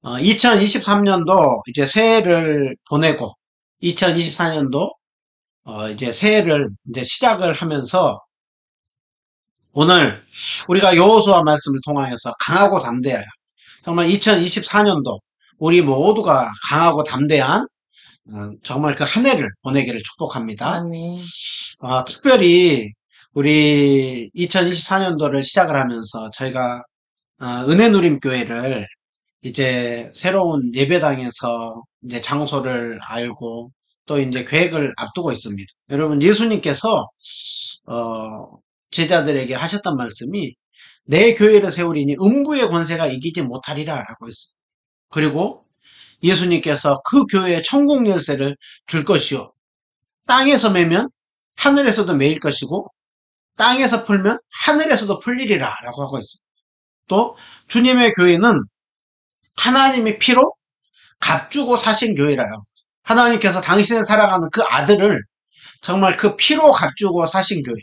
2023년도 이제 새해를 보내고 2024년도 이제 새해를 이제 시작을 하면서 오늘 우리가 여호수아 말씀을 통하여서 강하고 담대하라. 정말 2024년도 우리 모두가 강하고 담대한 정말 그 한 해를 보내기를 축복합니다. 아멘. 특별히 우리 2024년도를 시작을 하면서 저희가 은혜누림 교회를 이제 새로운 예배당에서 이제 장소를 알고 또 이제 계획을 앞두고 있습니다. 여러분, 예수님께서 제자들에게 하셨던 말씀이 내 교회를 세우리니 음부의 권세가 이기지 못하리라 라고 했습니다. 그리고 예수님께서 그 교회에 천국 열쇠를 줄 것이요, 땅에서 매면 하늘에서도 매일 것이고 땅에서 풀면 하늘에서도 풀리리라 라고 하고 있습니다. 또 주님의 교회는 하나님의 피로 값주고 사신 교회라요. 하나님께서 당신을 사랑하는 그 아들을 정말 그 피로 값주고 사신 교회.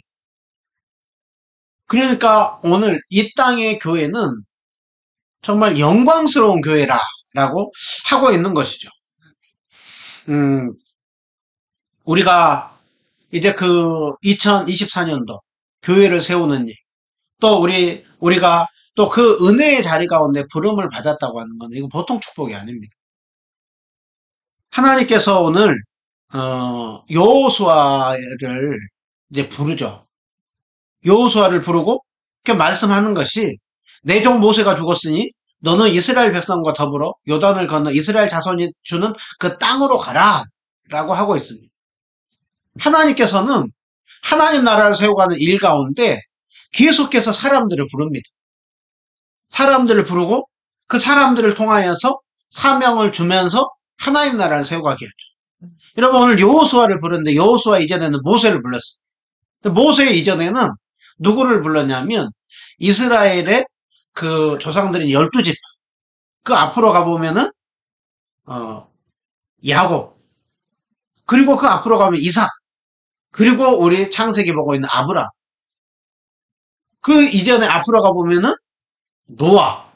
그러니까 오늘 이 땅의 교회는 정말 영광스러운 교회라고 하고 있는 것이죠. 우리가 이제 그 2024년도 교회를 세우는 일, 또 우리가 또 그 은혜의 자리 가운데 부름을 받았다고 하는 건 이거 보통 축복이 아닙니다. 하나님께서 오늘 여호수아를 이제 부르죠. 여호수아를 부르고 이렇게 말씀하는 것이 내 종 모세가 죽었으니 너는 이스라엘 백성과 더불어 요단을 건너 이스라엘 자손이 주는 그 땅으로 가라 라고 하고 있습니다. 하나님께서는 하나님 나라를 세워가는 일 가운데 계속해서 사람들을 부릅니다. 사람들을 부르고 그 사람들을 통하여서 사명을 주면서 하나님 나라를 세워가게 하죠. 여러분, 오늘 여호수아를 부르는데 여호수아 이전에는 모세를 불렀어요. 모세 이전에는 누구를 불렀냐면 이스라엘의 그 조상들인 12집, 그 앞으로 가보면은 야곱, 그리고 그 앞으로 가면 이삭, 그리고 우리 창세기 보고 있는 아브라, 그 이전에 앞으로 가보면은 노아,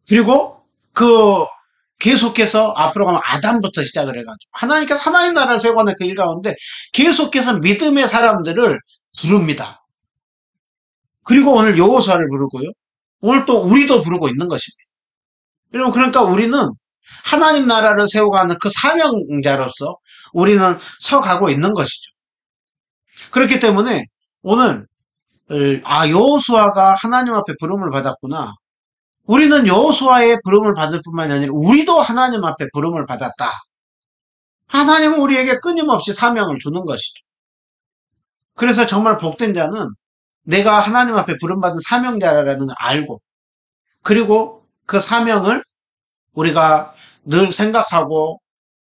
그리고 그 계속해서 앞으로 가면 아담부터 시작을 해가지고 하나님께서 하나님 나라를 세워가는 그 일 가운데 계속해서 믿음의 사람들을 부릅니다. 그리고 오늘 여호수아를 부르고요. 오늘 또 우리도 부르고 있는 것입니다. 여러분, 그러니까 우리는 하나님 나라를 세워가는 그 사명자로서 우리는 서가고 있는 것이죠. 그렇기 때문에 오늘 여호수아가 하나님 앞에 부름을 받았구나. 우리는 여호수아의 부름을 받을 뿐만이 아니라 우리도 하나님 앞에 부름을 받았다. 하나님은 우리에게 끊임없이 사명을 주는 것이죠. 그래서 정말 복된 자는 내가 하나님 앞에 부름받은 사명자라는 걸 알고, 그리고 그 사명을 우리가 늘 생각하고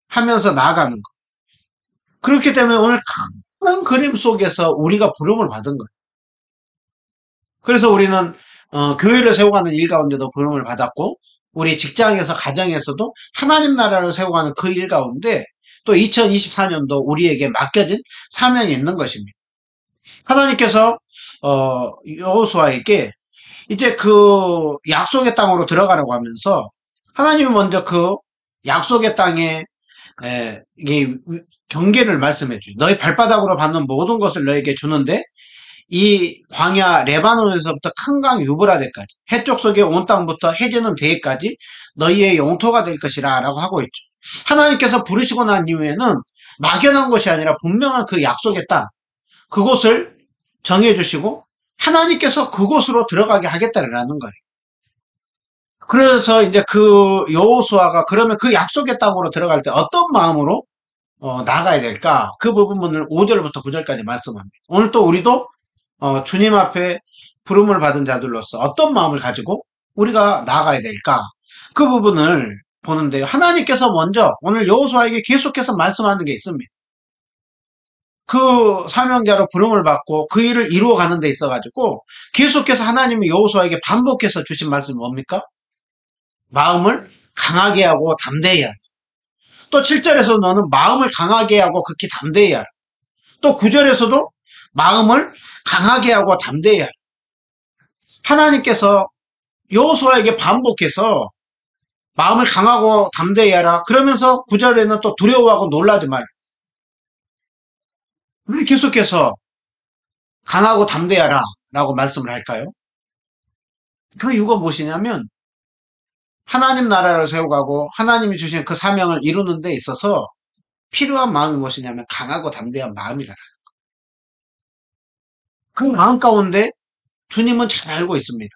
하면서 나아가는 것. 그렇기 때문에 오늘 큰 그림 속에서 우리가 부름을 받은 거예요. 그래서 우리는 교회를 세워가는 일 가운데도 부름을 받았고, 우리 직장에서 가정에서도 하나님 나라를 세워가는 그 일 가운데 또 2024년도 우리에게 맡겨진 사명이 있는 것입니다. 하나님께서 여호수아에게 이제 그 약속의 땅으로 들어가라고 하면서 하나님이 먼저 그 약속의 땅에 이게 경계를 말씀해 주죠. 너희 발바닥으로 밟는 모든 것을 너에게 주는데 이 광야 레바논에서부터 큰 강 유브라데까지 해쪽 속의 온 땅부터 해지는 대해까지 너희의 영토가 될 것이라 라고 하고 있죠. 하나님께서 부르시고 난 이후에는 막연한 것이 아니라 분명한 그 약속의 땅, 그곳을 정해주시고 하나님께서 그곳으로 들어가게 하겠다라는 거예요. 그래서 이제 그 여호수아가 그러면 그 약속의 땅으로 들어갈 때 어떤 마음으로 나가야 될까? 그 부분을 5절부터 9절까지 말씀합니다. 오늘 또 우리도 주님 앞에 부름을 받은 자들로서 어떤 마음을 가지고 우리가 나아가야 될까? 그 부분을 보는데요. 하나님께서 먼저 오늘 여호수아에게 계속해서 말씀하는 게 있습니다. 그 사명자로 부름을 받고 그 일을 이루어가는 데 있어가지고 계속해서 하나님이 여호수아에게 반복해서 주신 말씀이 뭡니까? 마음을 강하게 하고 담대히 하라. 또 7절에서 너는 마음을 강하게 하고 극히 담대히 하라. 또 9절에서도 마음을 강하게 하고 담대히 하라. 하나님께서 여호수아에게 반복해서 마음을 강하고 담대히 하라. 그러면서 9절에는 또 두려워하고 놀라지 말라. 왜 계속해서 강하고 담대히 하라 라고 말씀을 할까요? 그 이유가 무엇이냐면 하나님 나라를 세워가고 하나님이 주신 그 사명을 이루는 데 있어서 필요한 마음이 무엇이냐면 강하고 담대한 마음이라. 그 마음 가운데 주님은 잘 알고 있습니다.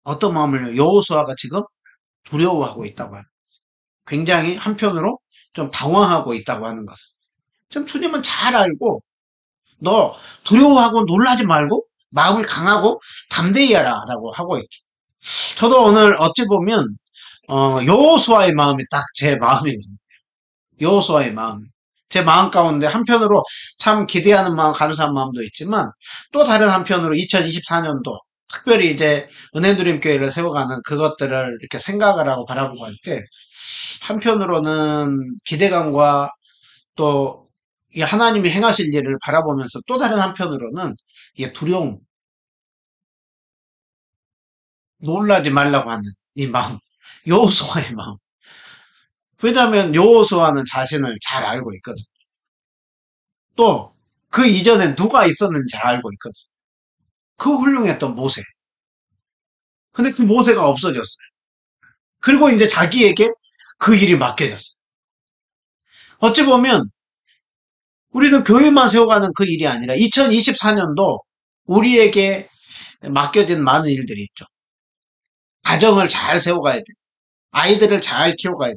어떤 마음을요? 여호수아가 지금 두려워하고 있다고 하는, 굉장히 한편으로 좀 당황하고 있다고 하는 것을 지금 주님은 잘 알고, 너 두려워하고 놀라지 말고 마음을 강하고 담대히 하라 라고 하고 있죠. 저도 오늘 어찌 보면 여호수아의 마음이 딱 제 마음입니다. 여호수아의 마음, 제 마음 가운데 한편으로 참 기대하는 마음, 감사한 마음도 있지만 또 다른 한편으로 2024년도 특별히 이제 은혜누림교회를 세워가는 그것들을 이렇게 생각을 하고 바라보고 할 때 한편으로는 기대감과 또 이 하나님이 행하실 일을 바라보면서 또 다른 한편으로는 이 두려움, 놀라지 말라고 하는 이 마음, 여호수아의 마음. 왜냐하면 여호수아는 자신을 잘 알고 있거든. 또 그 이전에 누가 있었는지 잘 알고 있거든. 그 훌륭했던 모세. 근데 그 모세가 없어졌어요. 그리고 이제 자기에게 그 일이 맡겨졌어요. 어찌 보면 우리는 교회만 세워가는 그 일이 아니라 2024년도 우리에게 맡겨진 많은 일들이 있죠. 가정을 잘 세워가야 돼. 아이들을 잘 키워가야 돼.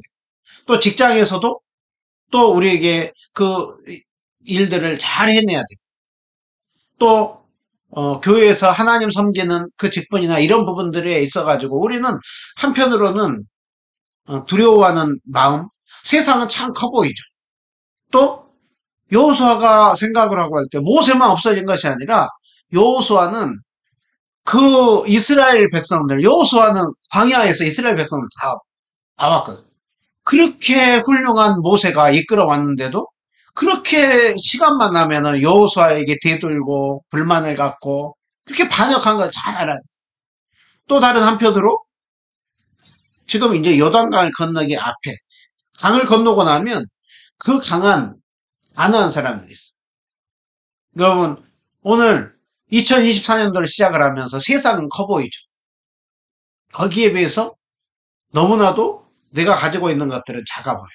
또 직장에서도 또 우리에게 그 일들을 잘 해내야 돼. 또 교회에서 하나님 섬기는 그 직분이나 이런 부분들에 있어가지고 우리는 한편으로는 두려워하는 마음, 세상은 참 커 보이죠. 또 여호수아가 생각을 하고 할 때 모세만 없어진 것이 아니라 여호수아는 그 이스라엘 백성들, 여호수아는 광야에서 이스라엘 백성들 다 나왔거든. 그렇게 훌륭한 모세가 이끌어 왔는데도 그렇게 시간만 나면은 여호수아에게 대들고 불만을 갖고 그렇게 반역한 걸 잘 알아요. 또 다른 한편으로 지금 이제 요단강을 건너기 앞에 강을 건너고 나면 그 강한 안한 사람들이 있어요. 여러분, 오늘 2024년도를 시작을 하면서 세상은 커 보이죠. 거기에 비해서 너무나도 내가 가지고 있는 것들은 작아 보여요.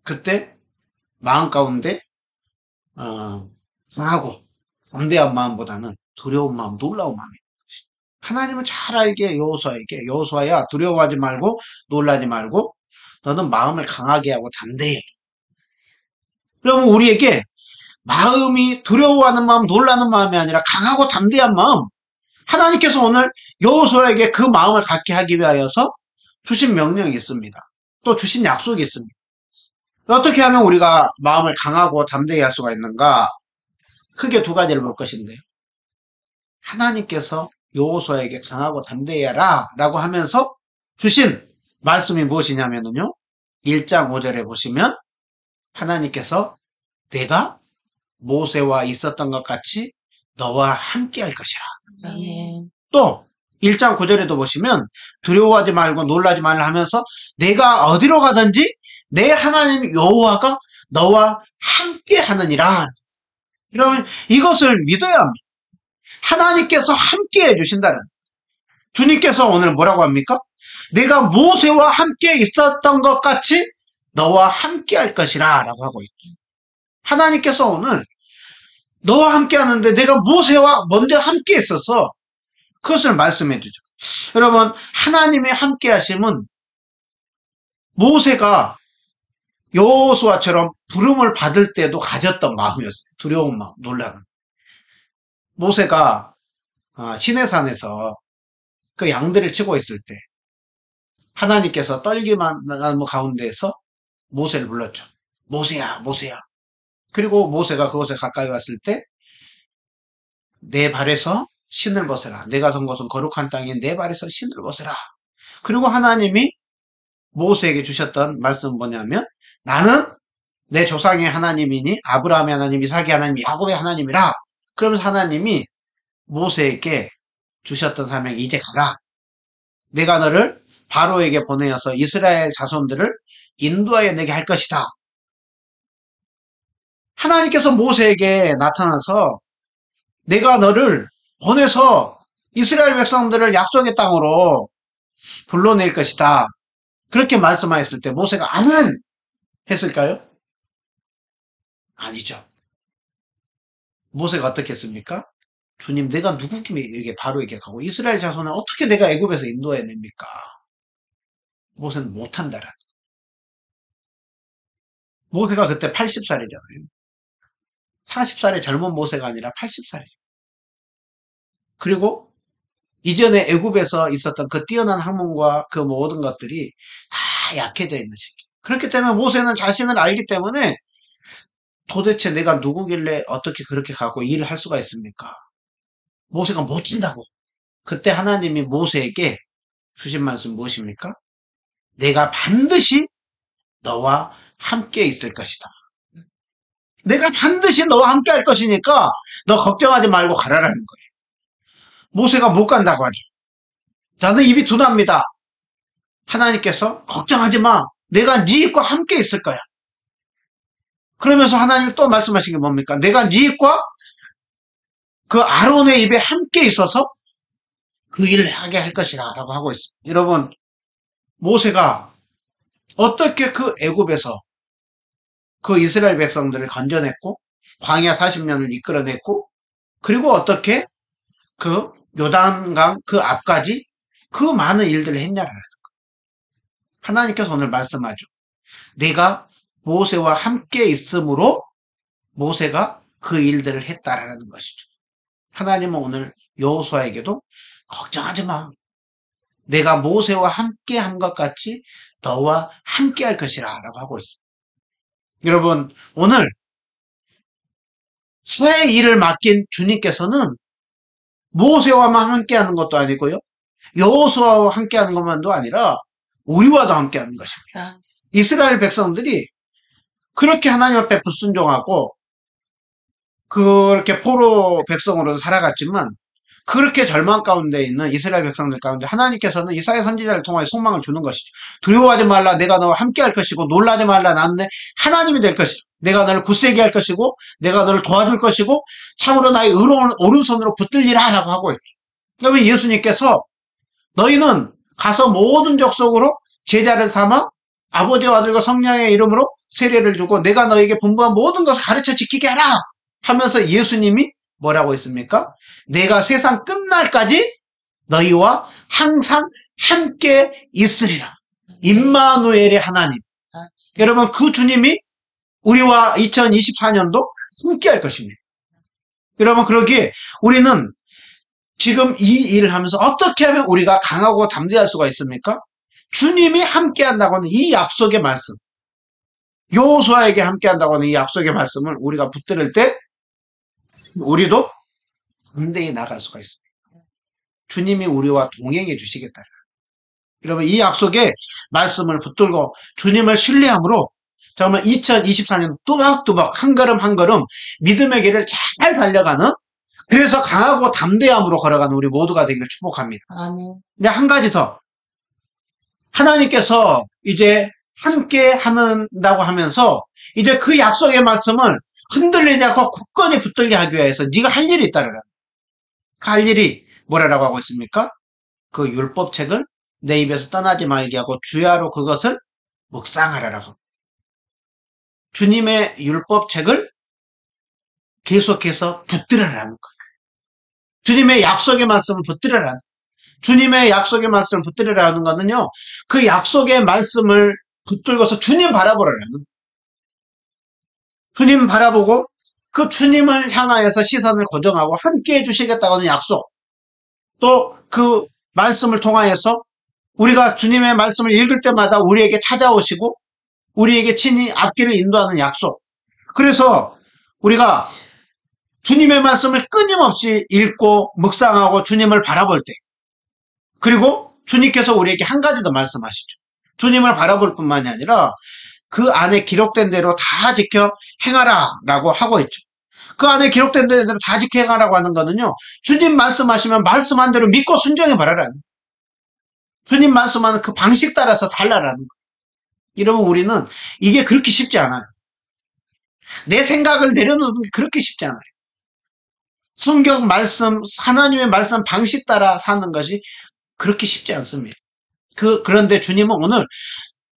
그때 마음 가운데 강하고 담대한 마음보다는 두려운 마음, 놀라운 마음이 있는 것이. 하나님은 잘 알게 여호수아에게, 여호수아야 두려워하지 말고 놀라지 말고 너는 마음을 강하게 하고 담대해. 그러면 우리에게 마음이 두려워하는 마음, 놀라는 마음이 아니라 강하고 담대한 마음, 하나님께서 오늘 여호수아에게 그 마음을 갖게 하기 위하여서 주신 명령이 있습니다. 또 주신 약속이 있습니다. 어떻게 하면 우리가 마음을 강하고 담대히 할 수가 있는가? 크게 두 가지를 볼 것인데요. 하나님께서 여호수아에게 강하고 담대히 하라 라고 하면서 주신 말씀이 무엇이냐면요. 1장 5절에 보시면 하나님께서 내가 모세와 있었던 것 같이 너와 함께 할 것이라. 또 1장 9절에도 보시면 두려워하지 말고 놀라지 말라 하면서 내가 어디로 가든지 내 하나님 여호와가 너와 함께 하느니라. 여러분 이것을 믿어야 합니다. 하나님께서 함께 해주신다는, 주님께서 오늘 뭐라고 합니까? 내가 모세와 함께 있었던 것 같이 너와 함께 할 것이라 라고 하고 있죠. 하나님께서 오늘 너와 함께 하는데 내가 모세와 먼저 함께 있어서 그것을 말씀해 주죠. 여러분 하나님의 함께 하심은 모세가 여호수아처럼 부름을 받을 때도 가졌던 마음이었어요. 두려운 마음, 놀라운. 모세가 시내산에서 그 양들을 치고 있을 때 하나님께서 떨기만 나무 가운데에서 모세를 불렀죠. 모세야, 모세야. 그리고 모세가 그곳에 가까이 왔을 때 내 발에서 신을 벗어라. 내가 선 곳은 거룩한 땅인 내 발에서 신을 벗어라. 그리고 하나님이 모세에게 주셨던 말씀은 뭐냐면 나는 내 조상의 하나님이니 아브라함의 하나님, 이삭의 하나님, 야곱의 하나님이라. 그러면서 하나님이 모세에게 주셨던 사명이 이제 가라. 내가 너를 바로에게 보내어서 이스라엘 자손들을 인도하여 내게 할 것이다. 하나님께서 모세에게 나타나서 내가 너를 보내서 이스라엘 백성들을 약속의 땅으로 불러낼 것이다. 그렇게 말씀하였을 때 모세가 아멘 했을까요? 아니죠. 모세가 어떻게 했습니까? 주님, 내가 누구에게 바로에게 가고 이스라엘 자손을 어떻게 내가 애굽에서 인도해냅니까? 모세는 못한다라는. 모세가 그때 80살이잖아요. 40살의 젊은 모세가 아니라 80살이에요. 그리고 이전에 애굽에서 있었던 그 뛰어난 학문과 그 모든 것들이 다 약해져 있는 시기. 그렇기 때문에 모세는 자신을 알기 때문에 도대체 내가 누구길래 어떻게 그렇게 가고 일을 할 수가 있습니까? 모세가 못 진다고. 그때 하나님이 모세에게 주신 말씀 무엇입니까? 내가 반드시 너와 함께 있을 것이다. 내가 반드시 너와 함께 할 것이니까 너 걱정하지 말고 가라라는 거예요. 모세가 못 간다고 하죠. 나는 입이 둔합니다. 하나님께서 걱정하지 마. 내가 네 입과 함께 있을 거야. 그러면서 하나님이 또 말씀하신 게 뭡니까? 내가 네 입과 그 아론의 입에 함께 있어서 그 일을 하게 할 것이라 라고 하고 있어요. 여러분, 모세가 어떻게 그 애굽에서 그 이스라엘 백성들을 건져냈고 광야 40년을 이끌어냈고 그리고 어떻게 그 요단강 그 앞까지 그 많은 일들을 했냐라는 거예요. 하나님께서 오늘 말씀하죠. 내가 모세와 함께 있으므로 모세가 그 일들을 했다라는 것이죠. 하나님은 오늘 여호수아에게도 걱정하지 마. 내가 모세와 함께 한 것 같이 너와 함께 할 것이라 라고 하고 있습니다. 여러분, 오늘 새 일을 맡긴 주님께서는 모세와만 함께 하는 것도 아니고요. 여호수아와 함께 하는 것만도 아니라 우리와도 함께 하는 것입니다. 이스라엘 백성들이 그렇게 하나님 앞에 불순종하고 그렇게 포로 백성으로 살아갔지만 그렇게 절망 가운데 있는 이스라엘 백성들 가운데 하나님께서는 이사야 선지자를 통해 소망을 주는 것이죠. 두려워하지 말라. 내가 너와 함께 할 것이고 놀라지 말라. 나는 하나님이 될 것이고 내가 너를 굳세게 할 것이고 내가 너를 도와줄 것이고 참으로 나의 의로운 오른손으로 붙들리라 라고 하고 있죠. 그러면 예수님께서 너희는 가서 모든 족속으로 제자를 삼아 아버지와 아들과 성령의 이름으로 세례를 주고 내가 너에게 분부한 모든 것을 가르쳐 지키게 하라 하면서 예수님이 뭐라고 했습니까? 내가 세상 끝날까지 너희와 항상 함께 있으리라. 임마누엘의 하나님. 여러분, 그 주님이 우리와 2024년도 함께 할 것입니다. 여러분, 그러기에 우리는 지금 이 일을 하면서 어떻게 하면 우리가 강하고 담대할 수가 있습니까? 주님이 함께 한다고 하는 이 약속의 말씀, 여호수아에게 함께 한다고 하는 이 약속의 말씀을 우리가 붙들을 때 우리도 담대히 나갈 수가 있습니다. 주님이 우리와 동행해 주시겠다. 여러분, 이 약속의 말씀을 붙들고 주님을 신뢰함으로 정말 2024년 뚜벅뚜벅 한 걸음 한 걸음 믿음의 길을 잘 살려가는, 그래서 강하고 담대함으로 걸어가는 우리 모두가 되기를 축복합니다. 아멘. 근데 한 가지 더, 하나님께서 이제 함께 한다고 하면서 이제 그 약속의 말씀을 흔들리지 않고 굳건히 붙들게 하기 위해서 네가 할 일이 있다라. 할 일이 뭐라고 하고 있습니까? 그 율법책을 내 입에서 떠나지 말게 하고 주야로 그것을 묵상하라라고. 주님의 율법책을 계속해서 붙들으라는 거예요. 주님의 약속의 말씀을 붙들으라는, 주님의 약속의 말씀을 붙들으라는 거는요, 그 약속의 말씀을 붙들고서 주님 바라보라는, 주님 바라보고 그 주님을 향하여서 시선을 고정하고 함께 해주시겠다고 하는 약속, 또 그 말씀을 통하여서 우리가 주님의 말씀을 읽을 때마다 우리에게 찾아오시고 우리에게 친히 앞길을 인도하는 약속. 그래서 우리가 주님의 말씀을 끊임없이 읽고 묵상하고 주님을 바라볼 때, 그리고 주님께서 우리에게 한 가지 더 말씀하시죠. 주님을 바라볼 뿐만이 아니라 그 안에 기록된 대로 다 지켜 행하라 라고 하고 있죠. 그 안에 기록된 대로 다 지켜 행하라고 하는 거는요, 주님 말씀하시면 말씀한 대로 믿고 순종해 바라라. 주님 말씀하는 그 방식 따라서 살라라는 거예요. 이러면 우리는 이게 그렇게 쉽지 않아요. 내 생각을 내려놓는 게 그렇게 쉽지 않아요. 성경 말씀, 하나님의 말씀 방식 따라 사는 것이 그렇게 쉽지 않습니다. 그런데 주님은 오늘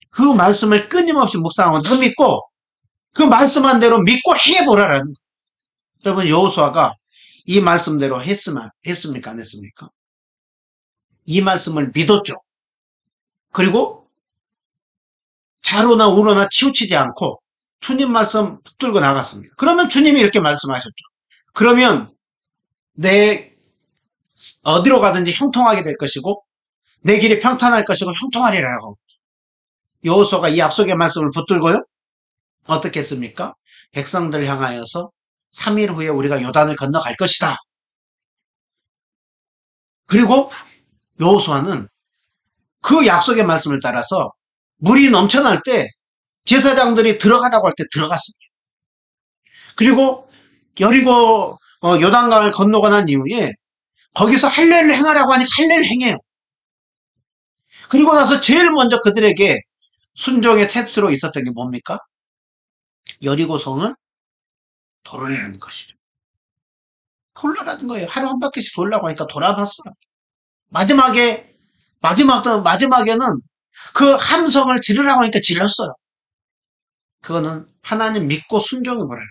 그 말씀을 끊임없이 묵상하고 너 믿고 그 말씀한 대로 믿고 행해보라라는 거예요. 여러분, 여호수아가 이 말씀대로 했습니까? 안 했습니까? 이 말씀을 믿었죠. 그리고 좌로나 우로나 치우치지 않고 주님 말씀 붙들고 나갔습니다. 그러면 주님이 이렇게 말씀하셨죠. 그러면 내 어디로 가든지 형통하게 될 것이고 내 길이 평탄할 것이고 형통하리라고. 여호수아가 이 약속의 말씀을 붙들고요. 어떻게 했습니까? 백성들 향하여서 3일 후에 우리가 요단을 건너갈 것이다. 그리고 여호수아는 그 약속의 말씀을 따라서 물이 넘쳐날 때 제사장들이 들어가라고 할 때 들어갔습니다. 그리고 여리고 요단강을 건너고 난 이후에 거기서 할례를 행하라고 하니 할례를 행해요. 그리고 나서 제일 먼저 그들에게 순종의 테스트로 있었던 게 뭡니까? 여리고성을 돌아내는 것이죠. 돌아라는 거예요. 하루 한 바퀴씩 돌라고 하니까 돌아봤어요. 마지막에는 그 함성을 지르라고 하니까 질렀어요. 그거는 하나님 믿고 순종해 보라요.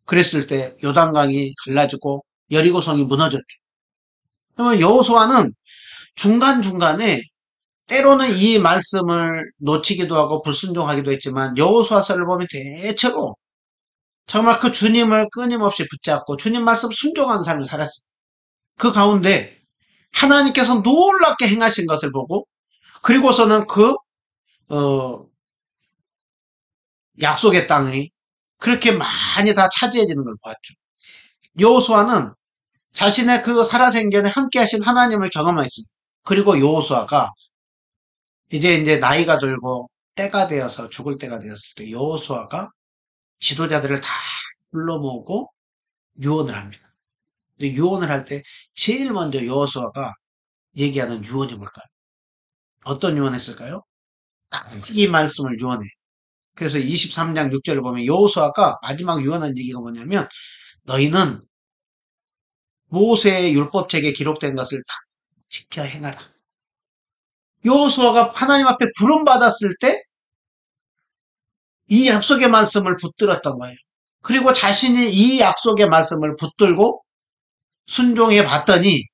그랬을 때 요단강이 갈라지고 여리고성이 무너졌죠. 그러면 여호수아는 중간중간에 때로는 이 말씀을 놓치기도 하고 불순종하기도 했지만 여호수아서를 보면 대체로 정말 그 주님을 끊임없이 붙잡고 주님 말씀 순종하는 삶을 살았어요. 그 가운데 하나님께서 놀랍게 행하신 것을 보고 그리고서는 그 약속의 땅이 그렇게 많이 다 차지해지는 걸 봤죠. 여호수아는 자신의 그 살아생전에 함께 하신 하나님을 경험했습니다. 그리고 여호수아가 이제 나이가 들고 때가 되어서 죽을 때가 되었을 때 여호수아가 지도자들을 다 불러 모으고 유언을 합니다. 근데 유언을 할 때 제일 먼저 여호수아가 얘기하는 유언이 뭘까요? 어떤 유언했을까요? 이 말씀을 유언해. 그래서 23장 6절을 보면 여호수아가 마지막 유언한 얘기가 뭐냐면 너희는 모세의 율법책에 기록된 것을 다 지켜 행하라. 여호수아가 하나님 앞에 부름받았을 때 이 약속의 말씀을 붙들었던 거예요. 그리고 자신이 이 약속의 말씀을 붙들고 순종해 봤더니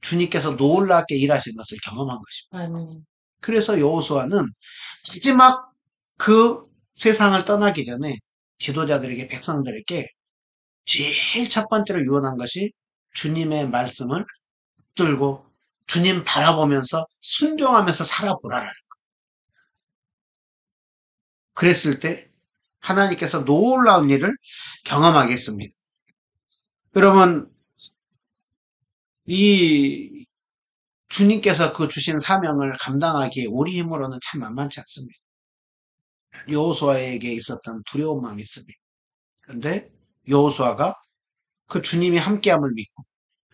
주님께서 놀랍게 일하신 것을 경험한 것입니다. 그래서 여호수아는 마지막 그 세상을 떠나기 전에 지도자들에게 백성들에게 제일 첫 번째로 유언한 것이 주님의 말씀을 붙들고 주님 바라보면서 순종하면서 살아보라는 거예요. 그랬을 때 하나님께서 놀라운 일을 경험하게 했습니다. 여러분, 이 주님께서 그 주신 사명을 감당하기에 우리 힘으로는 참 만만치 않습니다. 여호수아에게 있었던 두려운 마음이 있습니다. 그런데 여호수아가 그 주님이 함께함을 믿고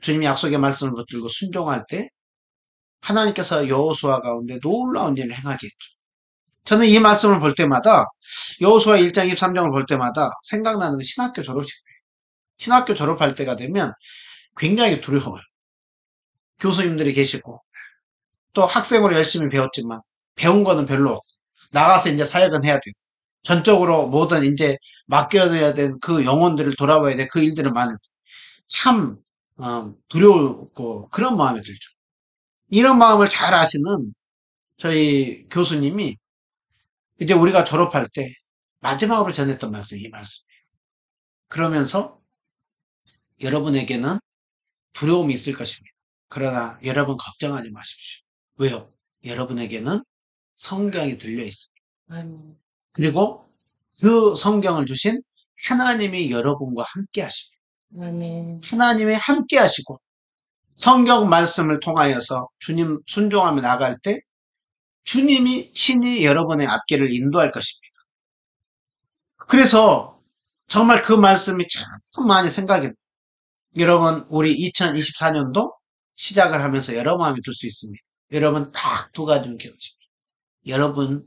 주님이 약속의 말씀을 붙들고 순종할 때 하나님께서 여호수아 가운데 놀라운 일을 행하게 했죠. 저는 이 말씀을 볼 때마다 여호수아 1장 23장을 볼 때마다 생각나는 신학교 졸업식이에요. 신학교 졸업할 때가 되면 굉장히 두려워요. 교수님들이 계시고 또 학생으로 열심히 배웠지만 배운 거는 별로 없고 나가서 이제 사역은 해야 돼요. 전적으로 모든 이제 맡겨야 된 그 영혼들을 돌아봐야 돼. 그 일들은 많을 때 참 두려웠고 그런 마음이 들죠. 이런 마음을 잘 아시는 저희 교수님이 이제 우리가 졸업할 때 마지막으로 전했던 말씀이 이 말씀이에요. 그러면서 여러분에게는 두려움이 있을 것입니다. 그러나 여러분 걱정하지 마십시오. 왜요? 여러분에게는 성경이 들려 있습니다. 그리고 그 성경을 주신 하나님이 여러분과 함께 하십니다. 하나님이 함께 하시고 성경 말씀을 통하여서 주님 순종하며 나갈 때 주님이 친히 여러분의 앞길을 인도할 것입니다. 그래서 정말 그 말씀이 참 많이 생각이 나요. 여러분, 우리 2024년도 시작을 하면서 여러 마음이 들 수 있습니다. 여러분 딱 두 가지만 기억하십시오. 여러분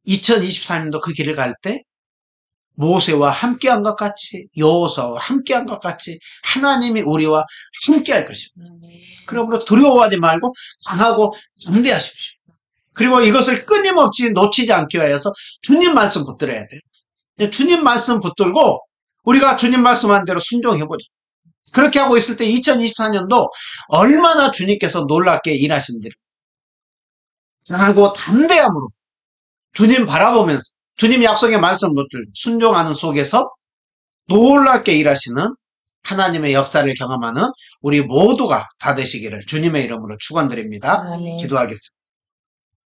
2024년도 그 길을 갈 때 모세와 함께한 것 같이 여호수아와 함께한 것 같이 하나님이 우리와 함께할 것입니다. 그러므로 두려워하지 말고 강하고 담대하십시오. 그리고 이것을 끊임없이 놓치지 않기 위해서 주님 말씀 붙들어야 돼요. 주님 말씀 붙들고 우리가 주님 말씀한 대로 순종해보자. 그렇게 하고 있을 때 2024년도 얼마나 주님께서 놀랍게 일하신지를 강하고 담대함으로 주님 바라보면서 주님 약속의 말씀을 순종하는 속에서 놀랍게 일하시는 하나님의 역사를 경험하는 우리 모두가 다 되시기를 주님의 이름으로 축원드립니다. 아멘. 기도하겠습니다.